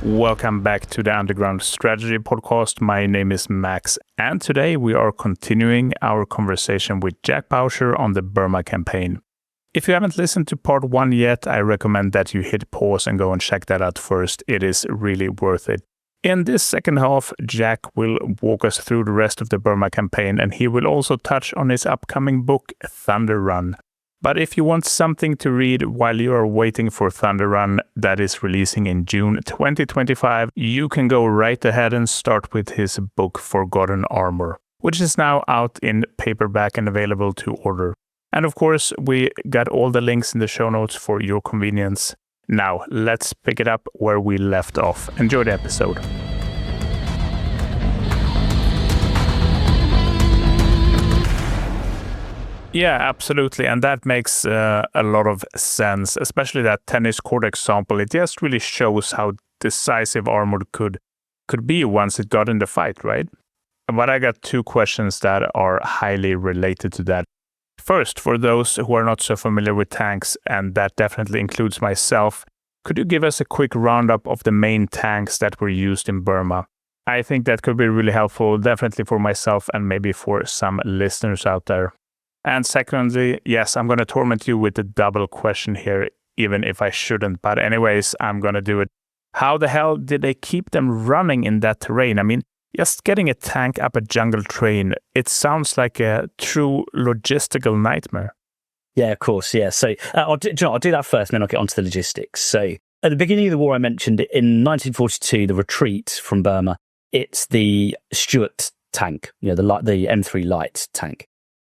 Welcome back to the Underground Strategy Podcast. My name is Max, and today we are continuing our conversation with Jack Bowsher on the Burma campaign. If you haven't listened to part 1 yet, I recommend that you hit pause and go and check that out first. It is really worth it. In this second half, Jack will walk us through the rest of the Burma campaign, and he will also touch on his upcoming book, Thunder Run. But if you want something to read while you are waiting for Thunder Run, that is releasing in June 2025, you can go right ahead and start with his book Forgotten Armor, which is now out in paperback and available to order. And of course, we got all the links in the show notes for your convenience. Now, let's pick it up where we left off. Enjoy the episode. Yeah, absolutely. And that makes a lot of sense, especially that tennis court example. It just really shows how decisive armoured could be once it got in the fight, right? But I got 2 questions that are highly related to that. First, for those who are not so familiar with tanks, and that definitely includes myself, could you give us a quick roundup of the main tanks that were used in Burma? I think that could be really helpful, definitely for myself and maybe for some listeners out there. And secondly, yes, I'm going to torment you with the double question here, even if I shouldn't. But anyways, I'm going to do it. How the hell did they keep them running in that terrain? I mean, just getting a tank up a jungle train, it sounds like a true logistical nightmare. Yeah, of course, yeah. So I'll do that first, and then I'll get onto the logistics. So at the beginning of the war, I mentioned in 1942, the retreat from Burma, it's the Stuart tank, the M3 light tank.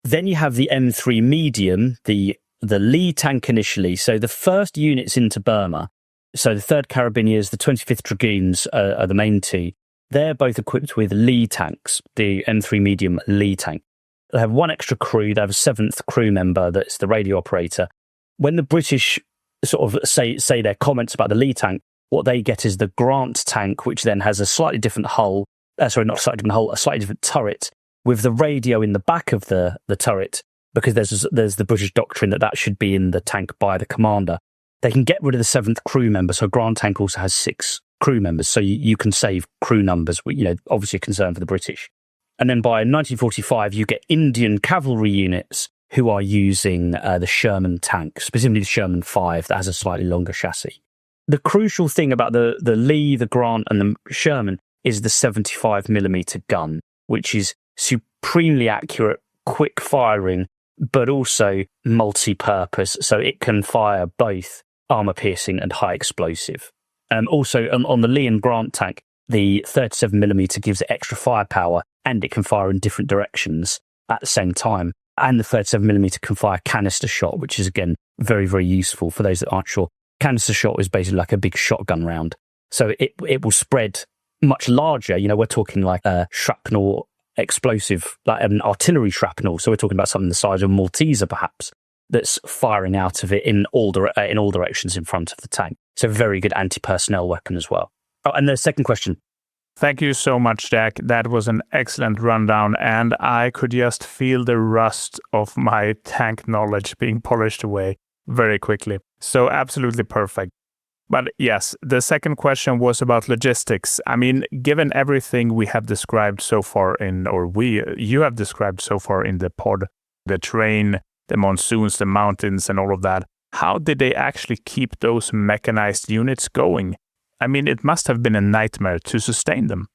Then you have the M3 medium, the Lee tank initially. So the first units into Burma, so the 3rd Carabiniers, the 25th Dragoons are the main 2. They're both equipped with Lee tanks, the M3 medium Lee tank. They have 1 extra crew. They have a 7th crew member that's the radio operator. When the British sort of say their comments about the Lee tank, what they get is the Grant tank, which then has a slightly different hull. A slightly different turret, with the radio in the back of the turret, because there's the British doctrine that should be in the tank by the commander. They can get rid of the 7th crew member, so Grant tank also has 6 crew members, so you can save crew numbers, obviously a concern for the British. And then by 1945, you get Indian cavalry units who are using the Sherman tank, specifically the Sherman 5, that has a slightly longer chassis. The crucial thing about the Lee, the Grant, and the Sherman is the 75mm gun, which is supremely accurate, quick firing, but also multi-purpose, so it can fire both armor-piercing and high explosive. Also, on the Lee and Grant tank, the 37mm gives it extra firepower, and it can fire in different directions at the same time. And the 37mm can fire canister shot, which is, again, very, very useful for those that aren't sure. Canister shot is basically like a big shotgun round. So it will spread much larger. We're talking like a shrapnel explosive, like an artillery shrapnel. So we're talking about something the size of a Malteser, perhaps, that's firing out of it in all directions in front of the tank. So very good anti-personnel weapon as well. Oh, and the second question. Thank you so much, Jack. That was an excellent rundown, and I could just feel the rust of my tank knowledge being polished away very quickly. So absolutely perfect. But yes, the second question was about logistics. I mean, given everything we have described so far you have described so far in the pod, the terrain, the monsoons, the mountains, and all of that, how did they actually keep those mechanized units going? I mean, it must have been a nightmare to sustain them.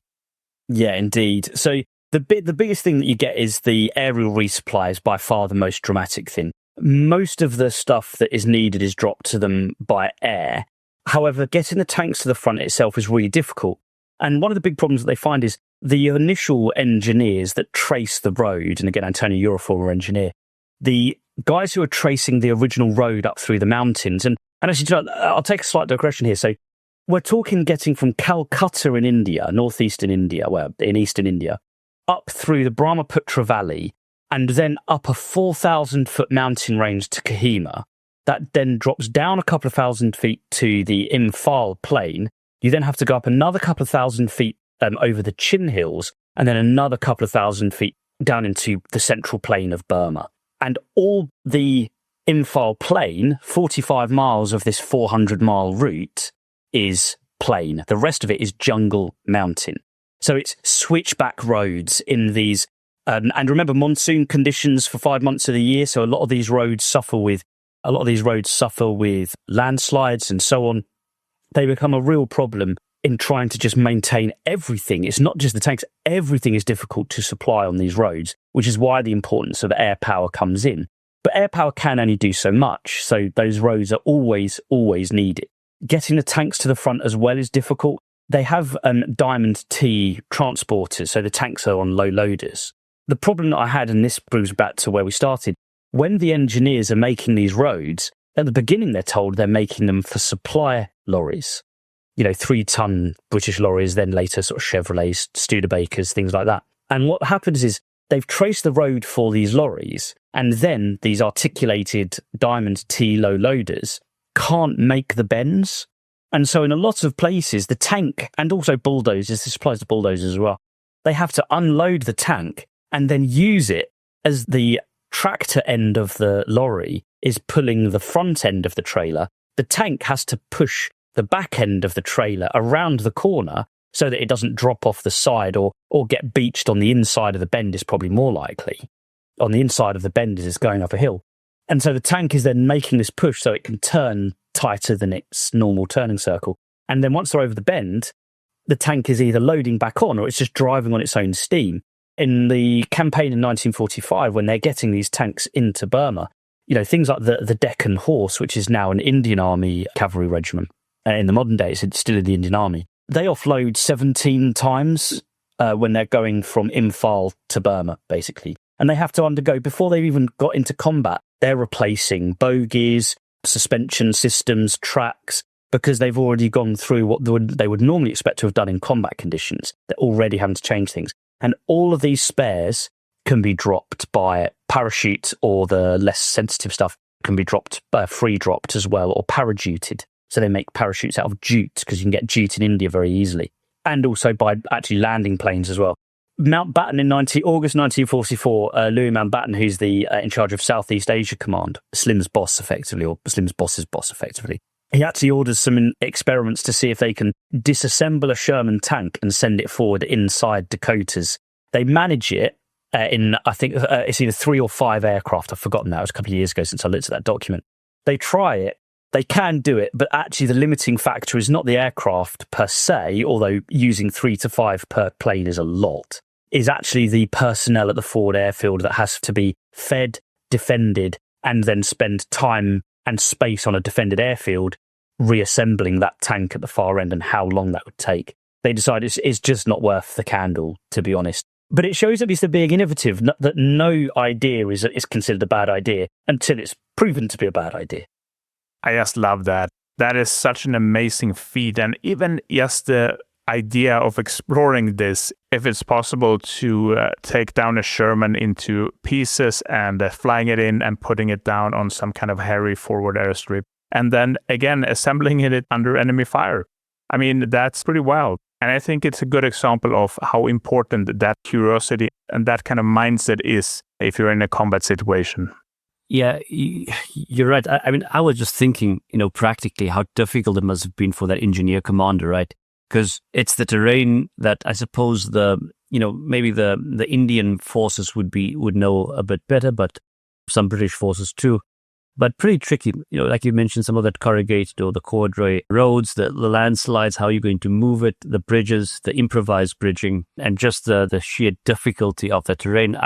Yeah, indeed. So the biggest thing that you get is the aerial resupply is by far the most dramatic thing. Most of the stuff that is needed is dropped to them by air. However, getting the tanks to the front itself is really difficult. And one of the big problems that they find is the initial engineers that trace the road, and again, Antonio, you're a former engineer, the guys who are tracing the original road up through the mountains, and actually, I'll take a slight digression here. So we're talking getting from Calcutta in India, northeastern India, in eastern India, up through the Brahmaputra Valley, and then up a 4,000-foot mountain range to Kohima. That then drops down a couple of thousand feet to the Imphal plain. You then have to go up another couple of thousand feet over the Chin Hills, and then another couple of thousand feet down into the central plain of Burma. And all the Imphal plain, 45 miles of this 400-mile route, is plain. The rest of it is jungle mountain. So it's switchback roads in these, and remember monsoon conditions for 5 months of the year. So a lot of these roads suffer with landslides and so on. They become a real problem in trying to just maintain everything. It's not just the tanks. Everything is difficult to supply on these roads, which is why the importance of air power comes in. But air power can only do so much. So those roads are always needed. Getting the tanks to the front as well is difficult. They have Diamond T transporters, so the tanks are on low loaders. The problem that I had, and this brings back to where we started, when the engineers are making these roads, at the beginning they're told they're making them for supply lorries. 3-ton British lorries, then later sort of Chevrolets, Studebakers, things like that. And what happens is they've traced the road for these lorries, and then these articulated Diamond T low loaders can't make the bends. And so in a lot of places, the tank, and also bulldozers, this applies to bulldozers as well, they have to unload the tank and then use it as the tractor end of the lorry is pulling the front end of the trailer. The tank has to push the back end of the trailer around the corner so that it doesn't drop off the side or get beached on the inside of the bend is probably more likely. On the inside of the bend as it's going up a hill. And so the tank is then making this push so it can turn tighter than its normal turning circle. And then once they're over the bend, the tank is either loading back on or it's just driving on its own steam. In the campaign in 1945, when they're getting these tanks into Burma, things like the Deccan Horse, which is now an Indian Army cavalry regiment, in the modern days, it's still in the Indian Army, they offload 17 times when they're going from Imphal to Burma, basically. And they have to undergo, before they've even got into combat, they're replacing bogies, suspension systems, tracks, because they've already gone through what they would normally expect to have done in combat conditions. They're already having to change things. And all of these spares can be dropped by parachute, or the less sensitive stuff can be dropped, free dropped as well, or parajuted. So they make parachutes out of jute, because you can get jute in India very easily. And also by actually landing planes as well. Mountbatten in August 1944, Louis Mountbatten, who's in charge of Southeast Asia Command, Slim's boss effectively, or Slim's boss's boss effectively, he actually orders some experiments to see if they can disassemble a Sherman tank and send it forward inside Dakotas. They manage it in, I think, it's either 3 or 5 aircraft. I've forgotten that. It was a couple of years ago since I looked at that document. They try it. They can do it, but actually the limiting factor is not the aircraft per se, although using 3 to 5 per plane is a lot, is actually the personnel at the forward airfield that has to be fed, defended, and then spend time and space on a defended airfield reassembling that tank at the far end, and how long that would take. They decide it's just not worth the candle, to be honest. But it shows at least they're being innovative, that no idea is considered a bad idea until it's proven to be a bad idea. I just love that. That is such an amazing feat. And even just the idea of exploring this, if it's possible to take down a Sherman into pieces and flying it in and putting it down on some kind of hairy forward airstrip, and then again assembling it under enemy fire. I mean, that's pretty wild. And I think it's a good example of how important that curiosity and that kind of mindset is if you're in a combat situation. Yeah, you're right. I mean, I was just thinking, practically how difficult it must have been for that engineer commander, right? Because it's the terrain that I suppose maybe the Indian forces would know a bit better, but some British forces too. But pretty tricky, like you mentioned, some of that corrugated or the corduroy roads, the landslides, how you're going to move it, the bridges, the improvised bridging, and just the sheer difficulty of the terrain.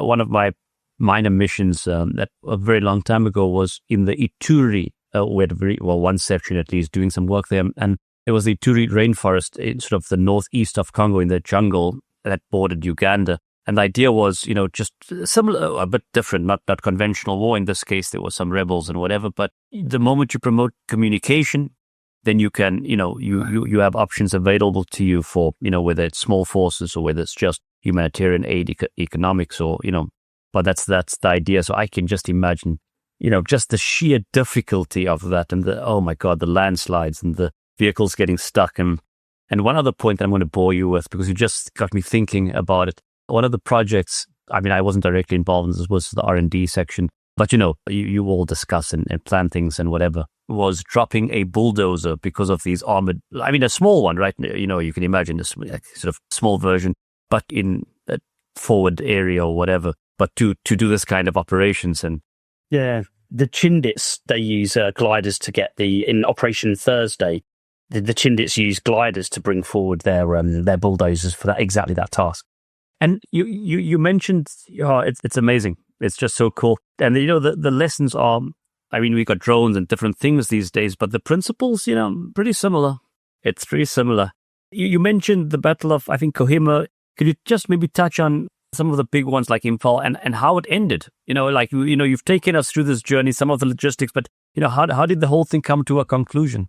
One of my minor missions that a very long time ago was in the Ituri, one section at least, doing some work there. And it was the Ituri rainforest in sort of the northeast of Congo in the jungle that bordered Uganda. And the idea was, just similar, a bit different, not conventional war. In this case, there were some rebels and whatever. But the moment you promote communication, then you can, you have options available to you for, whether it's small forces or whether it's just humanitarian aid, economics, or, but that's the idea. So I can just imagine, just the sheer difficulty of that, and oh my God, the landslides and the vehicles getting stuck. And one other point that I'm going to bore you with, because you just got me thinking about it. One of the projects, I mean, I wasn't directly involved in this, was the R&D section. but you all discuss and plan things and whatever, was dropping a bulldozer because of these armored, I mean, a small one, right? You can imagine this sort of small version, but in a forward area or whatever, but to do this kind of operations. And yeah, the Chindits, they use gliders to get in Operation Thursday, the Chindits use gliders to bring forward their bulldozers for exactly that task. And you mentioned, it's amazing. It's just so cool. And the lessons are, I mean, we got drones and different things these days, but the principles, pretty similar. It's pretty similar. You mentioned the Battle of, I think, Kohima. Could you just maybe touch on some of the big ones like Imphal and how it ended? You've taken us through this journey, some of the logistics, but how did the whole thing come to a conclusion?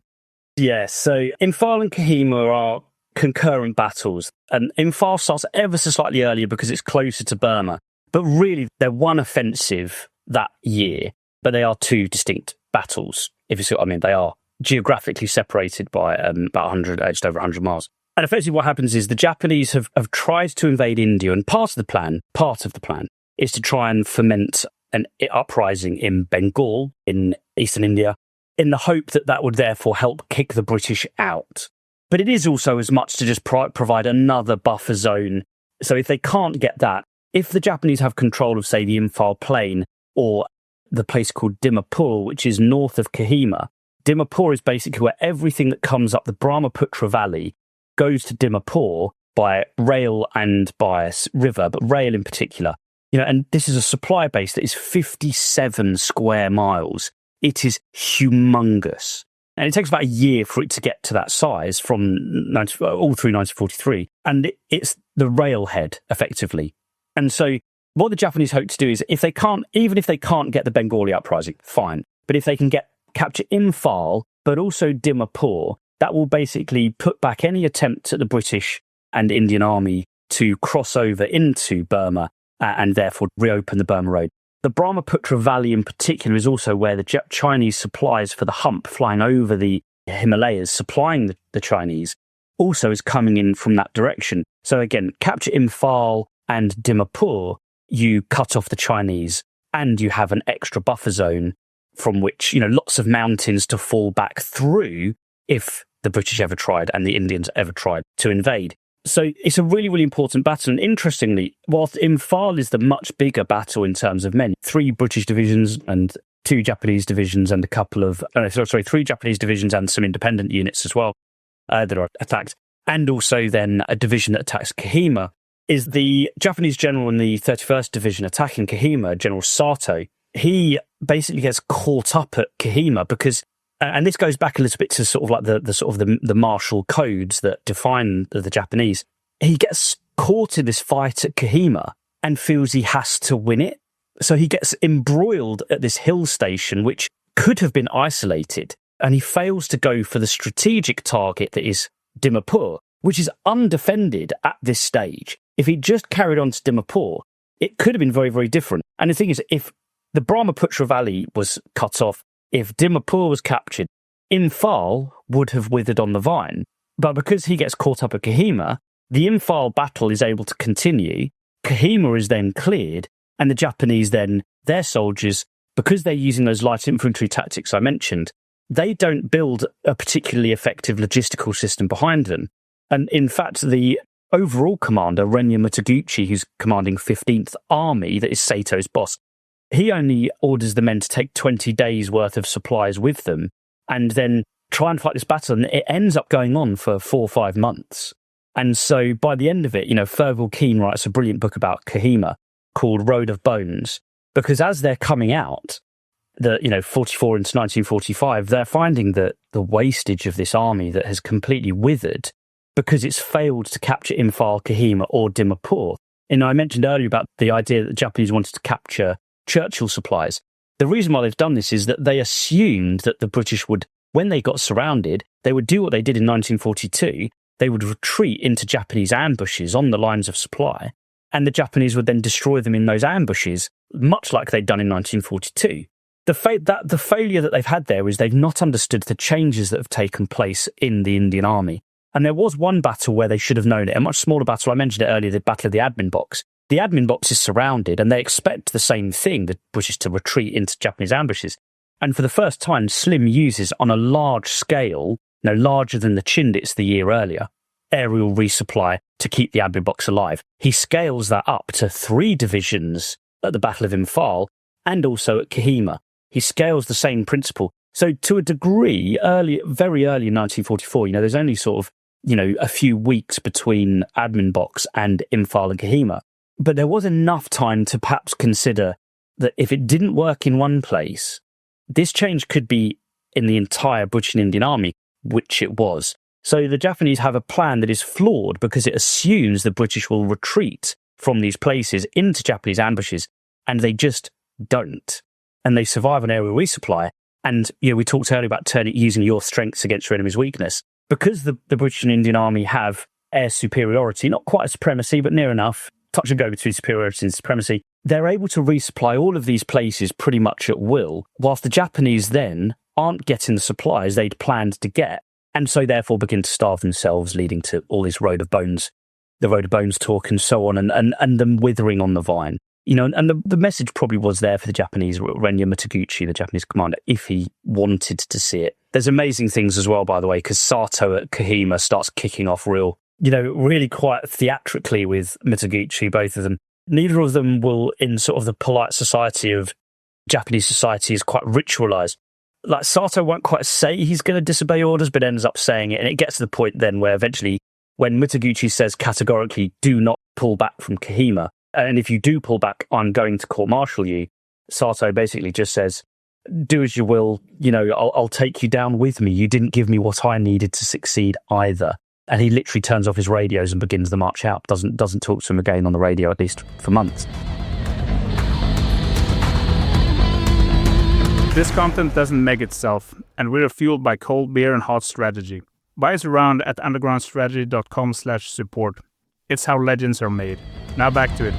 Yeah, so Imphal and Kohima are concurrent battles, and Imphal starts ever so slightly earlier because it's closer to Burma. But really, they're one offensive that year, but they are two distinct battles, if you see what I mean. They are geographically separated by just over 100 miles. And effectively what happens is the Japanese have tried to invade India, and part of the plan is to try and foment an uprising in Bengal, in eastern India, in the hope that would therefore help kick the British out. But it is also as much to just provide another buffer zone. So if they can't get that, if the Japanese have control of, say, the Imphal Plain or the place called Dimapur, which is north of Kohima, Dimapur is basically where everything that comes up the Brahmaputra Valley goes to Dimapur by rail and by river, but rail in particular. And this is a supply base that is 57 square miles. It is humongous. And it takes about a year for it to get to that size from all through 1943. And it's the railhead, effectively. And so what the Japanese hope to do is, even if they can't get the Bengali uprising, fine. But if they can capture Imphal, but also Dimapur, that will basically put back any attempt at the British and Indian army to cross over into Burma and therefore reopen the Burma Road. The Brahmaputra Valley in particular is also where the Chinese supplies for the hump flying over the Himalayas, supplying the Chinese, also is coming in from that direction. So again, capture Imphal and Dimapur, you cut off the Chinese and you have an extra buffer zone from which, lots of mountains to fall back through if the British ever tried and the Indians ever tried to invade. So it's a really, really important battle. And interestingly, whilst Imphal is the much bigger battle in terms of men, 3 British divisions and 2 Japanese divisions and 3 Japanese divisions and some independent units as well that are attacked. And also then a division that attacks Kohima is the Japanese general in the 31st Division attacking Kohima, General Sato. He basically gets caught up at Kohima because, and this goes back a little bit to sort of like the martial codes that define the Japanese. He gets caught in this fight at Kohima and feels he has to win it. So he gets embroiled at this hill station, which could have been isolated, and he fails to go for the strategic target that is Dimapur, which is undefended at this stage. If he just carried on to Dimapur, it could have been very, very different. And the thing is, if the Brahmaputra Valley was cut off, if Dimapur was captured, Imphal would have withered on the vine. But because he gets caught up at Kohima, the Imphal battle is able to continue. Kohima is then cleared, and the Japanese then, their soldiers, because they're using those light infantry tactics I mentioned, they don't build a particularly effective logistical system behind them. And in fact, the overall commander, Renya Mutaguchi, who's commanding 15th Army, that is Sato's boss, he only orders the men to take 20 days worth of supplies with them and then try and fight this battle. And it ends up going on for 4 or 5 months. And so by the end of it, Fergal Keane writes a brilliant book about Kohima called Road of Bones, because as they're coming out, 44 into 1945, they're finding that the wastage of this army that has completely withered because it's failed to capture Imphal, Kohima or Dimapur. And I mentioned earlier about the idea that the Japanese wanted to capture Churchill supplies. The reason why they've done this is that they assumed that the British would, when they got surrounded, they would do what they did in 1942. They would retreat into Japanese ambushes on the lines of supply, and the Japanese would then destroy them in those ambushes, much like they'd done in 1942. The failure that they've had there is they've not understood the changes that have taken place in the Indian army. And there was one battle where they should have known it, a much smaller battle. I mentioned it earlier, the Battle of the Admin Box. the admin box is surrounded and they expect the same thing, the British to retreat into Japanese ambushes. And for the first time, Slim uses on a large scale, larger than the Chindits the year earlier, aerial resupply to keep the admin box alive. He scales that up to 3 divisions at the Battle of Imphal and also at Kohima. He scales the same principle. So to a degree, very early in 1944, there's only sort of, a few weeks between admin box and Imphal and Kohima. But there was enough time to perhaps consider that if it didn't work in one place, this change could be in the entire British and Indian Army, which it was. So the Japanese have a plan that is flawed because it assumes the British will retreat from these places into Japanese ambushes, and they just don't. And they survive on aerial resupply. And we talked earlier about using your strengths against your enemy's weakness. Because the British and Indian Army have air superiority, not quite a supremacy, but near enough, touch and go between superiority and supremacy, they're able to resupply all of these places pretty much at will, whilst the Japanese then aren't getting the supplies they'd planned to get, and so therefore begin to starve themselves, leading to all this road of bones talk and so on, and them withering on the vine. And the message probably was there for the Japanese, Renya Mitaguchi, the Japanese commander, if he wanted to see it. There's amazing things as well, by the way, because Sato at Kohima starts kicking off really quite theatrically with Mitaguchi, both of them. Neither of them will, in sort of the polite society of Japanese society, is quite ritualized. Like Sato won't quite say he's going to disobey orders, but ends up saying it. And it gets to the point then where eventually, when Mitaguchi says categorically, do not pull back from Kohima, and if you do pull back, I'm going to court-martial you, Sato basically just says, do as you will, I'll take you down with me. You didn't give me what I needed to succeed either. And he literally turns off his radios and begins the march out. Doesn't talk to him again on the radio, at least for months. This content doesn't make itself, and we're fueled by cold beer and hot strategy. Buy us around at undergroundstrategy.com/support. It's how legends are made. Now back to it.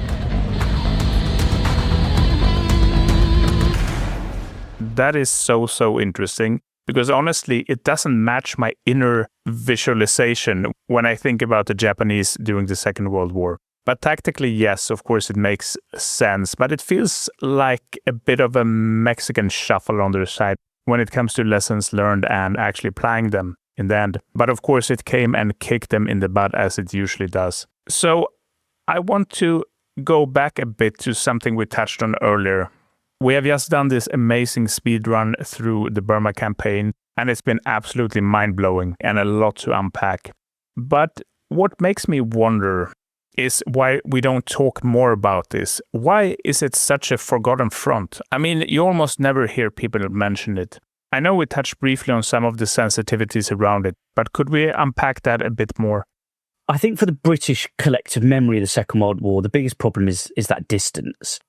That is so interesting, because honestly, it doesn't match my inner visualization when I think about the Japanese during the Second World War. But tactically, yes, of course, it makes sense. But it feels like a bit of a Mexican shuffle on their side when it comes to lessons learned and actually applying them in the end. But of course, it came and kicked them in the butt, as it usually does. So I want to go back a bit to something we touched on earlier. We have just done this amazing speed run through the Burma campaign, and it's been absolutely mind-blowing and a lot to unpack. But what makes me wonder is why we don't talk more about this. Why is it such a forgotten front? I mean, you almost never hear people mention it. I know we touched briefly on some of the sensitivities around it, but could we unpack that a bit more? I think for the British collective memory of the Second World War, the biggest problem is that distance.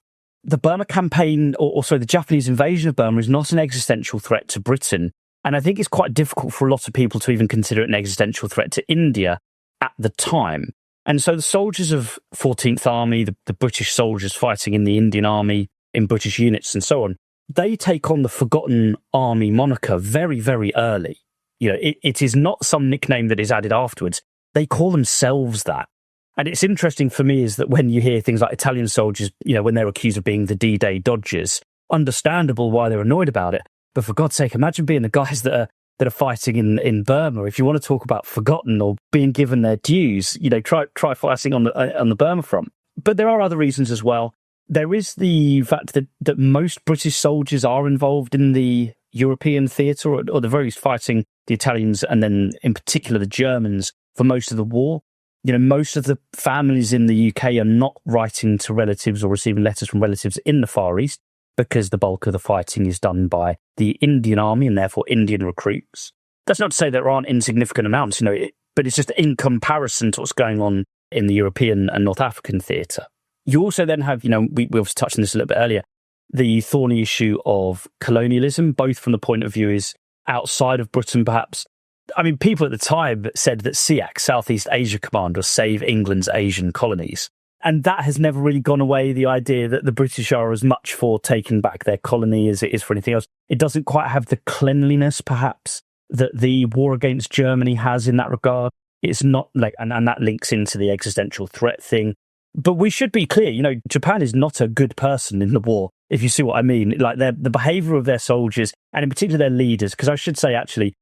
The Burma campaign, the Japanese invasion of Burma, is not an existential threat to Britain. And I think it's quite difficult for a lot of people to even consider it an existential threat to India at the time. And so the soldiers of 14th Army, the British soldiers fighting in the Indian Army, in British units and so on, they take on the Forgotten Army moniker very, very early. It is not some nickname that is added afterwards. They call themselves that. And it's interesting for me is that when you hear things like Italian soldiers, when they're accused of being the D-Day dodgers, understandable why they're annoyed about it. But for God's sake, imagine being the guys that are fighting in Burma. If you want to talk about forgotten or being given their dues, try fighting on the Burma front. But there are other reasons as well. There is the fact that most British soldiers are involved in the European theatre, or the very least fighting the Italians and then in particular the Germans for most of the war. Most of the families in the UK are not writing to relatives or receiving letters from relatives in the Far East because the bulk of the fighting is done by the Indian Army and therefore Indian recruits. That's not to say there aren't insignificant amounts, but it's just in comparison to what's going on in the European and North African theatre. You also then have, we obviously touched on this a little bit earlier, the thorny issue of colonialism, both from the point of view is outside of Britain perhaps. I mean, people at the time said that SEAC, Southeast Asia Command, was Save England's Asian Colonies. And that has never really gone away, the idea that the British are as much for taking back their colony as it is for anything else. It doesn't quite have the cleanliness, perhaps, that the war against Germany has in that regard. It's not like, and that links into the existential threat thing. But we should be clear, Japan is not a good person in the war, if you see what I mean. Like the behavior of their soldiers, and in particular their leaders, because I should say, actually,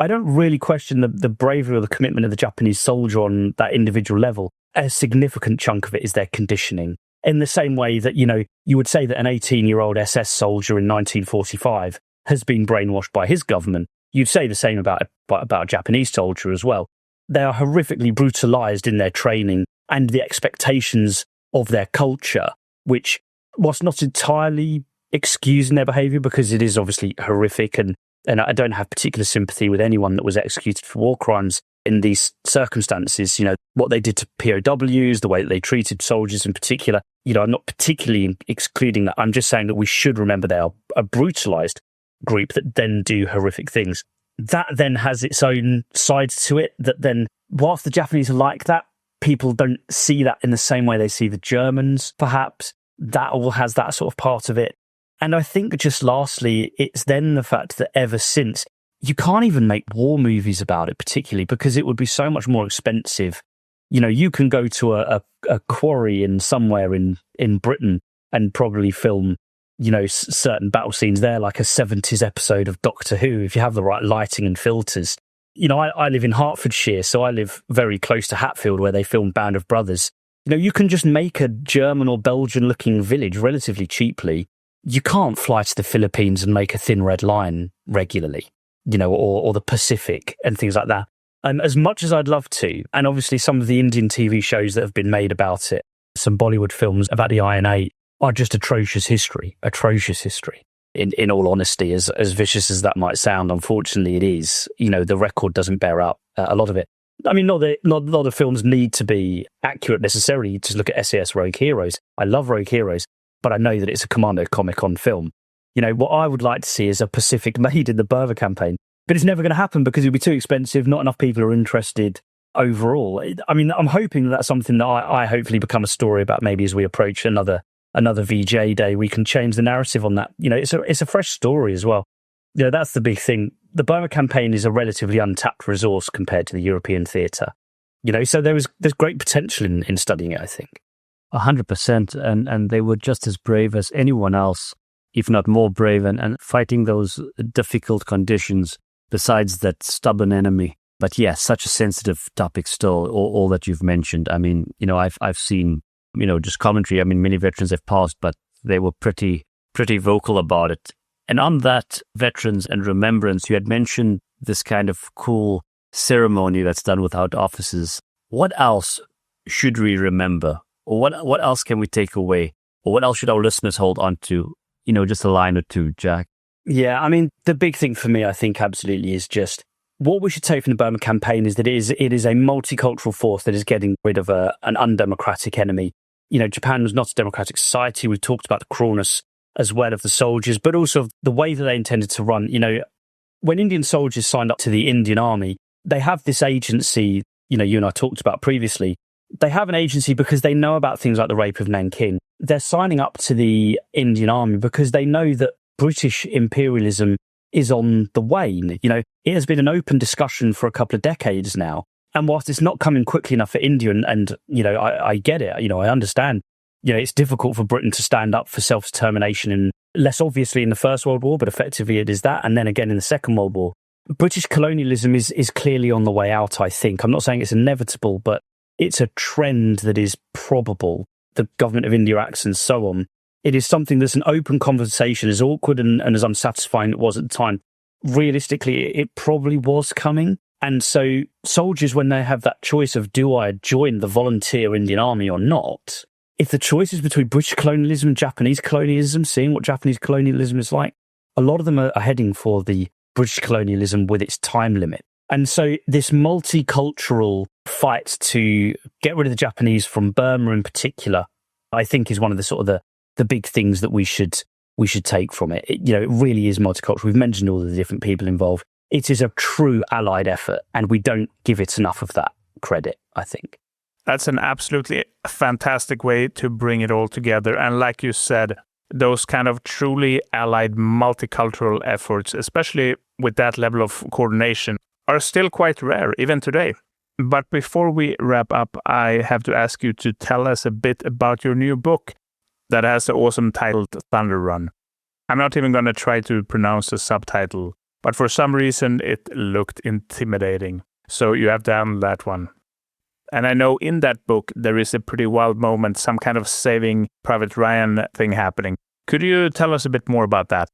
I don't really question the bravery or the commitment of the Japanese soldier on that individual level. A significant chunk of it is their conditioning. In the same way that, you would say that an 18-year-old SS soldier in 1945 has been brainwashed by his government. You'd say the same about a Japanese soldier as well. They are horrifically brutalized in their training and the expectations of their culture, which, whilst not entirely excusing their behaviour, because it is obviously horrific, and I don't have particular sympathy with anyone that was executed for war crimes in these circumstances, what they did to POWs, the way that they treated soldiers in particular, I'm not particularly excluding that. I'm just saying that we should remember they are a brutalised group that then do horrific things. That then has its own side to it, that then, whilst the Japanese are like that, people don't see that in the same way they see the Germans, perhaps. That all has that sort of part of it. And I think just lastly, it's then the fact that ever since, you can't even make war movies about it particularly, because it would be so much more expensive. You can go to a quarry in somewhere in Britain and probably film, certain battle scenes there, like a 70s episode of Doctor Who, if you have the right lighting and filters. I live in Hertfordshire, so I live very close to Hatfield, where they filmed Band of Brothers. You can just make a German or Belgian-looking village relatively cheaply. You can't fly to the Philippines and make a Thin Red Line regularly, or the Pacific and things like that. As much as I'd love to, and obviously some of the Indian TV shows that have been made about it, some Bollywood films about the INA, are just atrocious history. In all honesty, as vicious as that might sound, unfortunately it is. The record doesn't bear up a lot of it. I mean, not a lot of films need to be accurate necessarily. You just look at SAS Rogue Heroes. I love Rogue Heroes, but I know that it's a Commando comic on film. What I would like to see is a Pacific made in the Burma campaign. But it's never going to happen because it would be too expensive. Not enough people are interested overall. I mean, I'm hoping that's something that I hopefully become a story about, maybe as we approach another VJ day. We can change the narrative on that. It's a fresh story as well. That's the big thing. The Burma campaign is a relatively untapped resource compared to the European theatre. So there's great potential in studying it, I think. 100%. And they were just as brave as anyone else, if not more brave, and fighting those difficult conditions besides that stubborn enemy. But yes, such a sensitive topic still, all that you've mentioned. I mean, I've seen, just commentary. I mean, many veterans have passed, but they were pretty vocal about it. And on that veterans and remembrance, you had mentioned this kind of cool ceremony that's done without officers. What else should we remember? Or what else can we take away? Or what else should our listeners hold on to? Just a line or two, Jack. Yeah, I mean, the big thing for me, I think, absolutely is just what we should take from the Burma campaign is that it is a multicultural force that is getting rid of an undemocratic enemy. Japan was not a democratic society. We've talked about the cruelness as well of the soldiers, but also the way that they intended to run. When Indian soldiers signed up to the Indian Army, they have this agency, you and I talked about previously. They have an agency because they know about things like the rape of Nanking. They're signing up to the Indian Army because they know that British imperialism is on the wane. It has been an open discussion for a couple of decades now. And whilst it's not coming quickly enough for India, and I get it, I understand, it's difficult for Britain to stand up for self-determination, and less obviously in the First World War, but effectively it is that. And then again in the Second World War, British colonialism is clearly on the way out, I think. I'm not saying it's inevitable, but it's a trend that is probable. The government of India acts and so on. It is something that's an open conversation, as awkward and as unsatisfying it was at the time. Realistically, it probably was coming. And so soldiers, when they have that choice of, do I join the volunteer Indian Army or not? If the choice is between British colonialism and Japanese colonialism, seeing what Japanese colonialism is like, a lot of them are heading for the British colonialism with its time limit. And so this multicultural fight to get rid of the Japanese from Burma in particular, I think is one of the sort of the big things that we should take from it. It really is multicultural. We've mentioned all the different people involved. It is a true allied effort, and we don't give it enough of that credit, I think. That's an absolutely fantastic way to bring it all together. And like you said, those kind of truly allied multicultural efforts, especially with that level of coordination, are still quite rare, even today. But before we wrap up, I have to ask you to tell us a bit about your new book that has the awesome title Thunder Run. I'm not even going to try to pronounce the subtitle, but for some reason it looked intimidating. So you have to handle that one. And I know in that book there is a pretty wild moment, some kind of Saving Private Ryan thing happening. Could you tell us a bit more about that?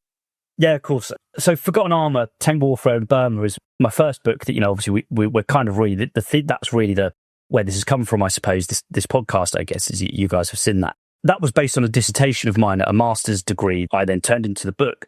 Yeah, of course. So Forgotten Armour, Tank Warfare in Burma is my first book that, obviously we're kind of really, that's really where this has come from, I suppose, this podcast, I guess, is you guys have seen that. That was based on a dissertation of mine at a master's degree I then turned into the book.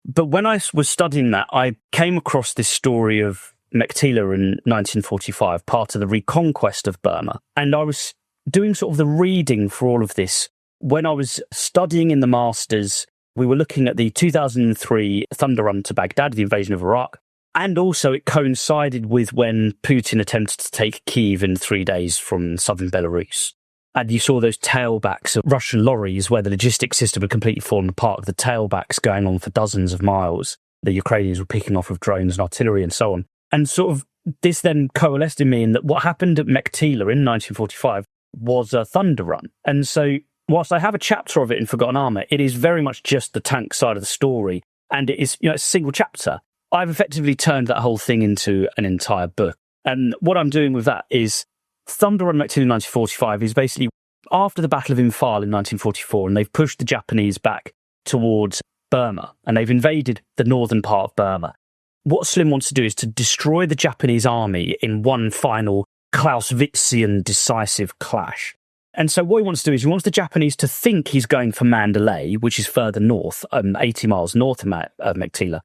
But when I was studying that, I came across this story of Meiktila in 1945, part of the reconquest of Burma. And I was doing sort of the reading for all of this. When I was studying in the master's, we were looking at the 2003 Thunder Run to Baghdad, the invasion of Iraq. And also it coincided with when Putin attempted to take Kyiv in 3 days from southern Belarus. And you saw those tailbacks of Russian lorries where the logistics system had completely fallen apart, with the tailbacks going on for dozens of miles. The Ukrainians were picking off with drones and artillery and so on. And sort of this then coalesced in me in that what happened at Meiktila in 1945 was a thunder run. And so whilst I have a chapter of it in Forgotten Armour, it is very much just the tank side of the story. And it is, it's a single chapter. I've effectively turned that whole thing into an entire book. And what I'm doing with that is Thunder Run Meiktila in 1945 is basically after the Battle of Imphal in 1944, and they've pushed the Japanese back towards Burma, and they've invaded the northern part of Burma. What Slim wants to do is to destroy the Japanese army in one final Clausewitzian decisive clash. And so what he wants to do is he wants the Japanese to think he's going for Mandalay, which is further north, 80 miles north of Meiktila.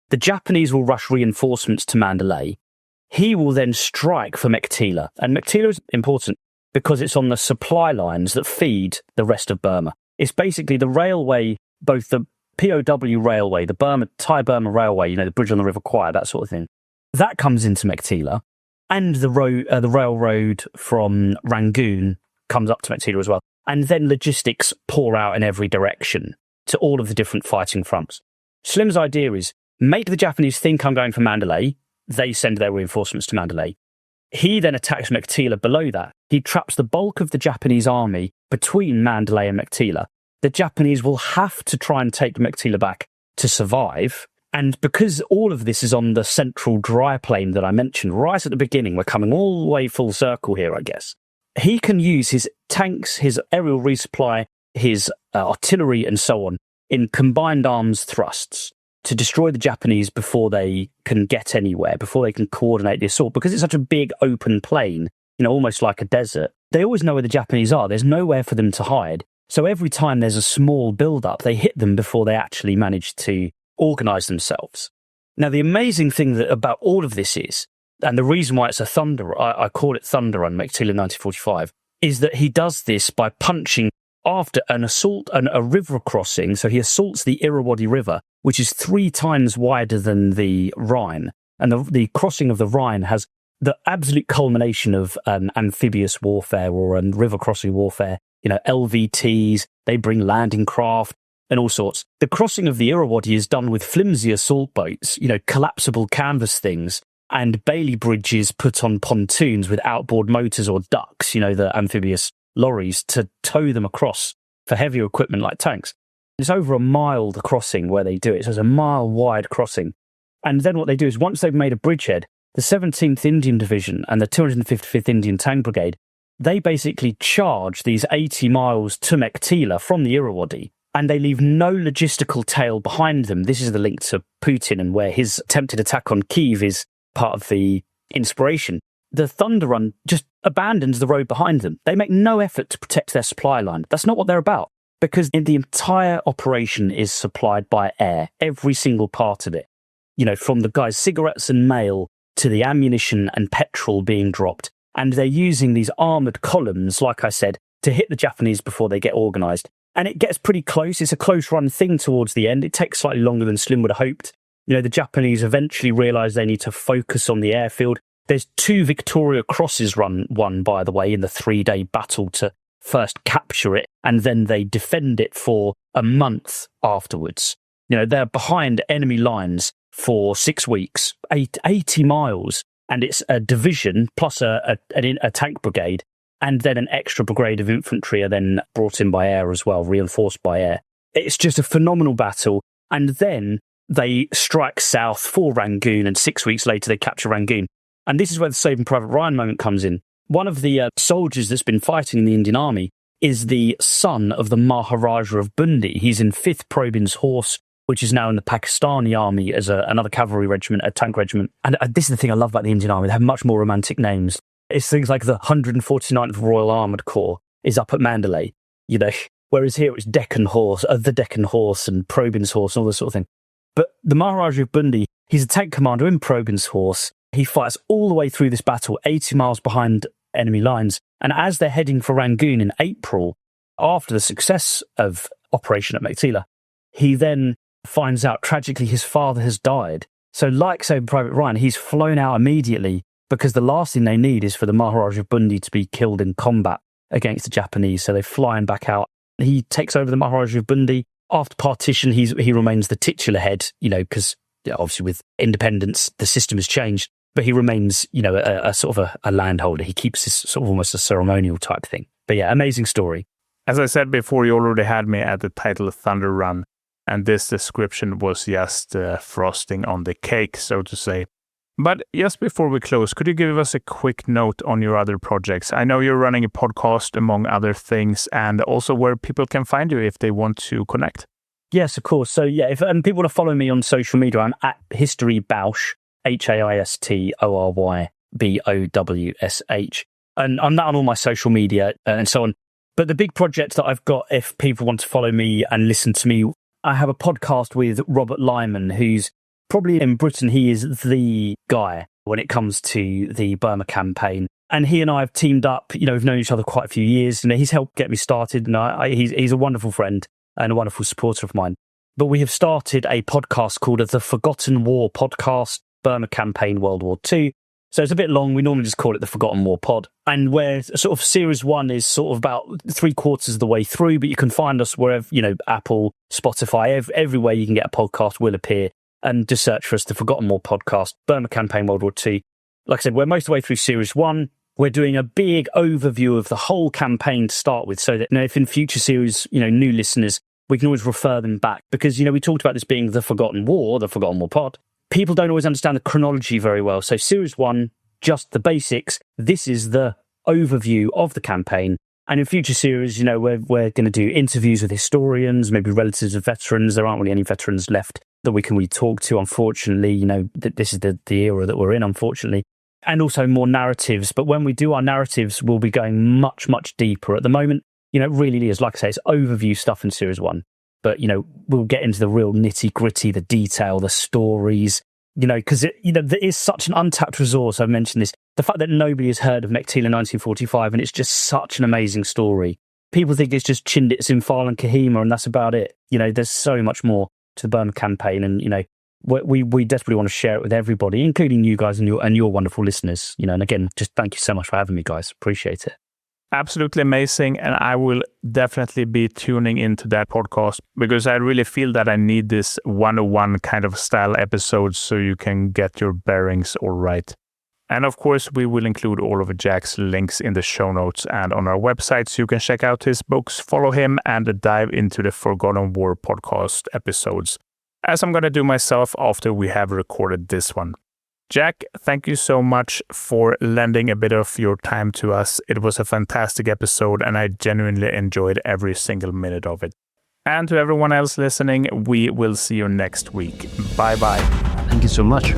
The Japanese will rush reinforcements to Mandalay. He will then strike for Meiktila. And Meiktila is important because it's on the supply lines that feed the rest of Burma. It's basically the railway, both the POW railway, the Thai-Burma railway, the bridge on the River Kwai, that sort of thing. That comes into Meiktila. And the railroad from Rangoon comes up to Meiktila as well. And then logistics pour out in every direction to all of the different fighting fronts. Slim's idea is make the Japanese think I'm going for Mandalay. They send their reinforcements to Mandalay. He then attacks Meiktila below that. He traps the bulk of the Japanese army between Mandalay and Meiktila. The Japanese will have to try and take Meiktila back to survive. And because all of this is on the central dry plain that I mentioned right at the beginning, we're coming all the way full circle here, I guess. He can use his tanks, his aerial resupply, his artillery and so on in combined arms thrusts to destroy the Japanese before they can get anywhere, before they can coordinate the assault. Because it's such a big open plain, almost like a desert, they always know where the Japanese are. There's nowhere for them to hide. So every time there's a small build-up, they hit them before they actually manage to organise themselves. Now, the amazing thing about all of this is, and the reason why it's a thunder, I call it Thunder Run Meiktila 1945, is that he does this by punching after an assault and a river crossing. So he assaults the Irrawaddy River, which is 3 times wider than the Rhine. And the crossing of the Rhine has the absolute culmination of amphibious warfare or river crossing warfare. LVTs, they bring landing craft and all sorts. The crossing of the Irrawaddy is done with flimsy assault boats, collapsible canvas things, and Bailey bridges put on pontoons with outboard motors or ducks, the amphibious lorries, to tow them across for heavier equipment like tanks. It's over a mile, the crossing where they do it. So it's a mile-wide crossing. And then what they do is once they've made a bridgehead, the 17th Indian Division and the 255th Indian Tank Brigade, they basically charge these 80 miles to Meiktila from the Irrawaddy, and they leave no logistical tail behind them. This is the link to Putin and where his attempted attack on Kyiv is part of the inspiration. The Thunder Run just abandons the road behind them. They make no effort to protect their supply line. That's not what they're about, because the entire operation is supplied by air, every single part of it. From the guys' cigarettes and mail to the ammunition and petrol being dropped. And they're using these armoured columns, like I said, to hit the Japanese before they get organised. And it gets pretty close. It's a close run thing towards the end. It takes slightly longer than Slim would have hoped. The Japanese eventually realise they need to focus on the airfield. There's 2 Victoria Crosses won, by the way, in the 3-day battle to first capture it, and then they defend it for a month afterwards. They're behind enemy lines for 6 weeks, 80 miles, and it's a division plus a tank brigade, and then an extra brigade of infantry are then brought in by air as well, reinforced by air. It's just a phenomenal battle, and then they strike south for Rangoon, and 6 weeks later they capture Rangoon. And this is where the Saving Private Ryan moment comes in. One of the soldiers that's been fighting in the Indian Army is the son of the Maharaja of Bundi. He's in 5th Probyn's Horse, which is now in the Pakistani Army as another cavalry regiment, a tank regiment. And this is the thing I love about the Indian Army. They have much more romantic names. It's things like the 149th Royal Armoured Corps is up at Mandalay, whereas here it's Deccan Horse, the Deccan Horse and Probyn's Horse and all this sort of thing. But the Maharaja of Bundi, he's a tank commander in Probyn's Horse. He fights all the way through this battle, 80 miles behind enemy lines. And as they're heading for Rangoon in April, after the success of Operation at Meiktila, he then finds out tragically his father has died. So like Saving Private Ryan, he's flown out immediately because the last thing they need is for the Maharaja of Bundi to be killed in combat against the Japanese. So they're flying back out. He takes over the Maharaja of Bundi. After partition, he remains the titular head, because obviously with independence, the system has changed. But he remains, a sort of a landholder. He keeps this sort of almost a ceremonial type thing. But yeah, amazing story. As I said before, you already had me at the title Thunder Run, and this description was just frosting on the cake, so to say. But just before we close, could you give us a quick note on your other projects? I know you're running a podcast, among other things, and also where people can find you if they want to connect. Yes, of course. So yeah, if people want to follow me on social media, I'm at History Bowsh. HAISTORYBOWSH. And I'm that on all my social media and so on. But the big project that I've got, if people want to follow me and listen to me, I have a podcast with Robert Lyman, who's probably in Britain, he is the guy when it comes to the Burma campaign. And he and I have teamed up, we've known each other quite a few years. He's helped get me started, and he's a wonderful friend and a wonderful supporter of mine. But we have started a podcast called the Forgotten War Podcast, Burma Campaign World War II. So it's a bit long. We normally just call it the Forgotten War Pod. And where sort of series 1 is sort of about 3/4 of the way through, but you can find us wherever, Apple, Spotify, everywhere you can get a podcast will appear. And just search for us, the Forgotten War Podcast, Burma Campaign World War II. Like I said, we're most of the way through series 1. We're doing a big overview of the whole campaign to start with, so that if in future series, new listeners, we can always refer them back. Because, we talked about this being the Forgotten War, the Forgotten War Pod. People don't always understand the chronology very well. So series 1, just the basics. This is the overview of the campaign. And in future series, we're going to do interviews with historians, maybe relatives of veterans. There aren't really any veterans left that we can really talk to, unfortunately. This is the era that we're in, unfortunately. And also more narratives. But when we do our narratives, we'll be going much, much deeper. At the moment, it really is, like I say, it's overview stuff in series 1. But, we'll get into the real nitty gritty, the detail, the stories, because there is such an untapped resource. I've mentioned this. The fact that nobody has heard of Meiktila 1945, and it's just such an amazing story. People think it's just Chindits, Imphal and Kohima, and that's about it. There's so much more to the Burma campaign. And, we desperately want to share it with everybody, including you guys and your wonderful listeners. And again, just thank you so much for having me, guys. Appreciate it. Absolutely amazing, and I will definitely be tuning into that podcast because I really feel that I need this 101 kind of style episodes so you can get your bearings all right. And of course, we will include all of Jack's links in the show notes and on our website so you can check out his books, follow him, and dive into the Forgotten War podcast episodes, as I'm going to do myself after we have recorded this one. Jack, thank you so much for lending a bit of your time to us. It was a fantastic episode, and I genuinely enjoyed every single minute of it. And to everyone else listening, we will see you next week. Bye-bye. Thank you so much.